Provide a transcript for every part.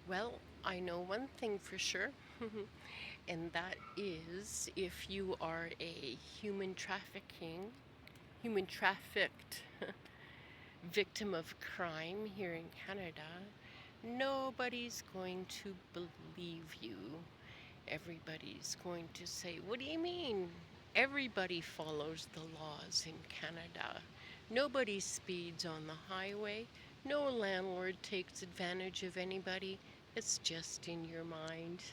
Well, I know one thing for sure, and that is if you are a human trafficked victim of crime here in Canada, nobody's going to believe you. Everybody's going to say, "What do you mean?" Everybody follows the laws in Canada. Nobody speeds on the highway. No landlord takes advantage of anybody. It's just in your mind.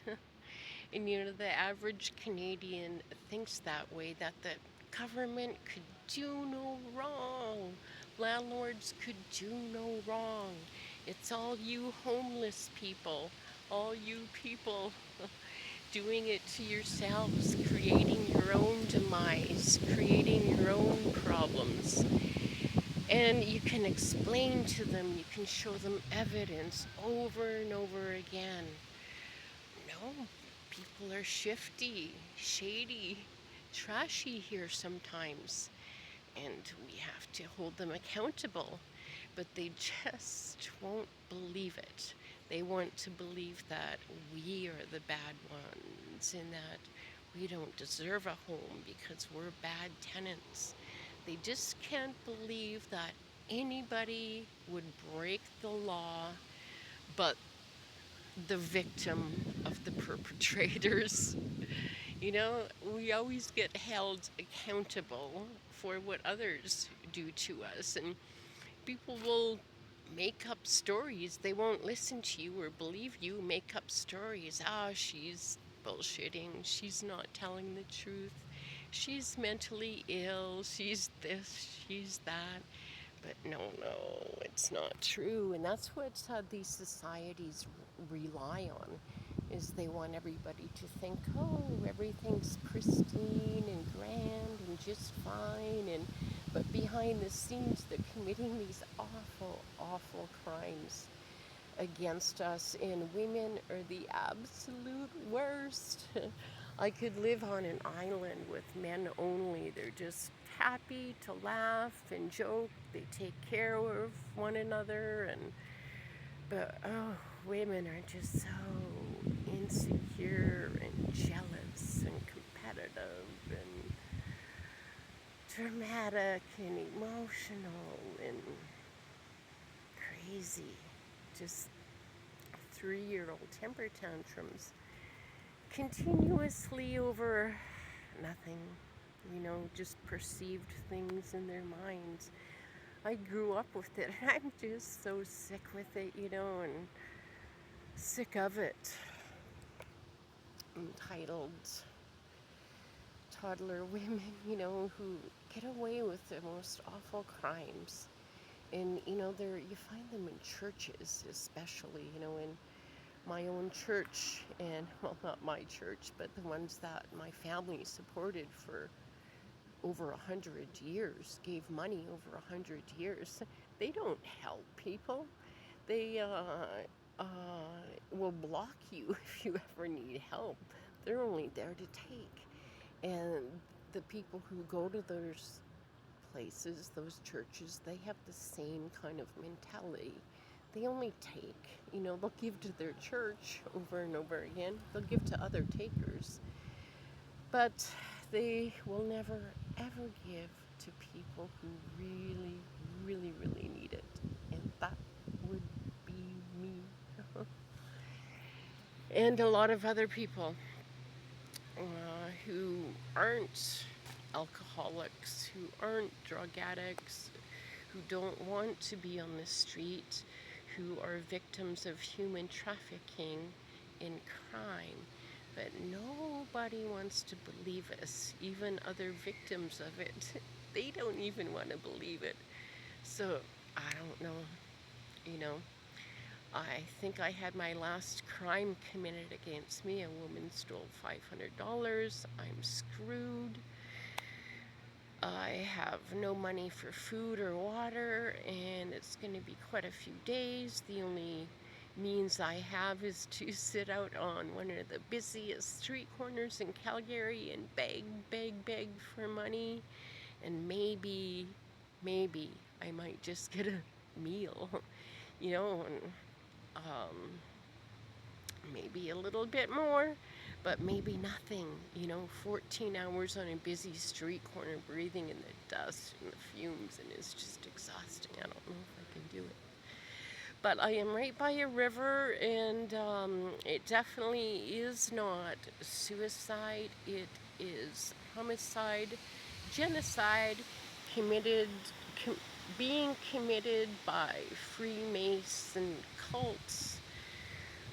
And the average Canadian thinks that way, that the government could do no wrong. Landlords could do no wrong. It's all you homeless people, all you people doing it to yourselves, creating your own demise, creating your own problems. And you can explain to them, you can show them evidence over and over again. No, people are shifty, shady, trashy here sometimes, and we have to hold them accountable. But they just won't believe it. They want to believe that we are the bad ones and that we don't deserve a home because we're bad tenants. They just can't believe that anybody would break the law but the victim of the perpetrators. We always get held accountable for what others do to us, and people will make up stories. They won't listen to you or believe you, make up stories. She's bullshitting. She's not telling the truth. She's mentally ill. She's this, she's that. But no, it's not true. And that's what these societies rely on, is they want everybody to think, oh, everything's pristine and grand and just fine. But behind the scenes, they're committing these awful crimes against us, and women are the absolute worst. I could live on an island with men only. They're just happy to laugh and joke. They take care of one another, but oh, women are just so insecure and jealous and competitive and dramatic and emotional and crazy. Just 3-year-old temper tantrums continuously over nothing, just perceived things in their minds. I grew up with it, and I'm just so sick with it, and sick of it. Entitled toddler women, who get away with the most awful crimes. And, you find them in churches, especially, in my own church, and, well, not my church, but the ones that my family supported for over 100 years, gave money over 100 years. They don't help people. They will block you if you ever need help. They're only there to take. And the people who go to those places, those churches, they have the same kind of mentality. They only take, they'll give to their church over and over again. They'll give to other takers. But they will never, ever give to people who really, really need it. And that would be me. And a lot of other people who aren't alcoholics, who aren't drug addicts, who don't want to be on the street, who are victims of human trafficking and crime. But nobody wants to believe us, even other victims of it. They don't even want to believe it. So, I don't know, you know. I think I had my last crime committed against me. A woman stole $500. I'm screwed. I have no money for food or water, and it's going to be quite a few days. The only means I have is to sit out on one of the busiest street corners in Calgary and beg for money. And maybe I might just get a meal, and um, maybe a little bit more, but maybe nothing. 14 hours on a busy street corner breathing in the dust and the fumes, and it's just exhausting. I don't know if I can do it. But I am right by a river, and it definitely is not suicide. It is homicide, genocide, committed, com- being committed by Freemason cults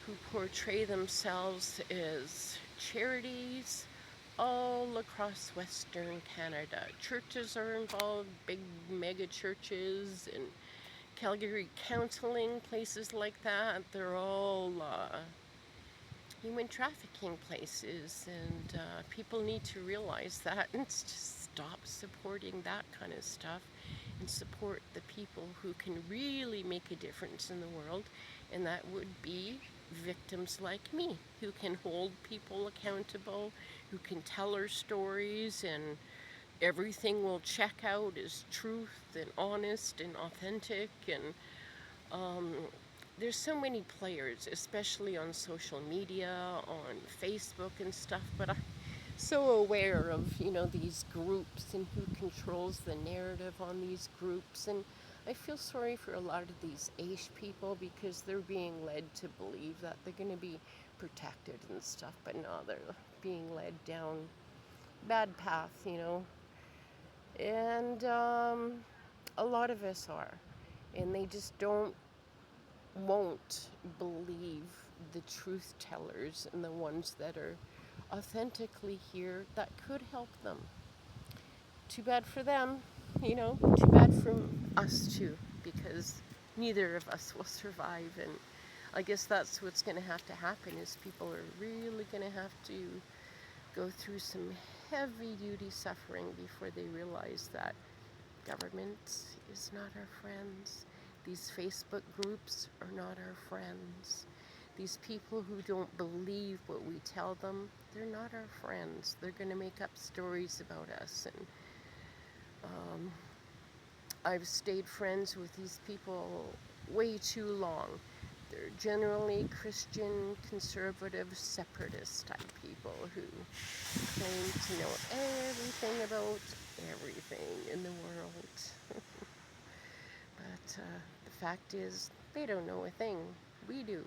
who portray themselves as charities all across Western Canada. Churches are involved, big mega churches, and Calgary counseling, places like that. They're all human trafficking places, and people need to realize that and just stop supporting that kind of stuff and support the people who can really make a difference in the world, and that would be victims like me, who can hold people accountable, who can tell our stories, and everything will check out as truth and honest and authentic. And um, there's so many players, especially on social media, on Facebook and stuff, but I'm so aware of, these groups and who controls the narrative on these groups. And I feel sorry for a lot of these Aish people because they're being led to believe that they're going to be protected and stuff, but no, they're being led down bad path. And a lot of us are. And they just won't believe the truth tellers and the ones that are authentically here that could help them. Too bad for them, too bad for us too, because neither of us will survive. And I guess that's what's going to have to happen is people are really going to have to go through some heavy duty suffering before they realize that government is not our friends. These Facebook groups are not our friends. These people who don't believe what we tell them, they're not our friends. They're going to make up stories about us. And I've stayed friends with these people way too long. They're generally Christian, conservative, separatist type people who claim to know everything about everything in the world. But the fact is, they don't know a thing. We do.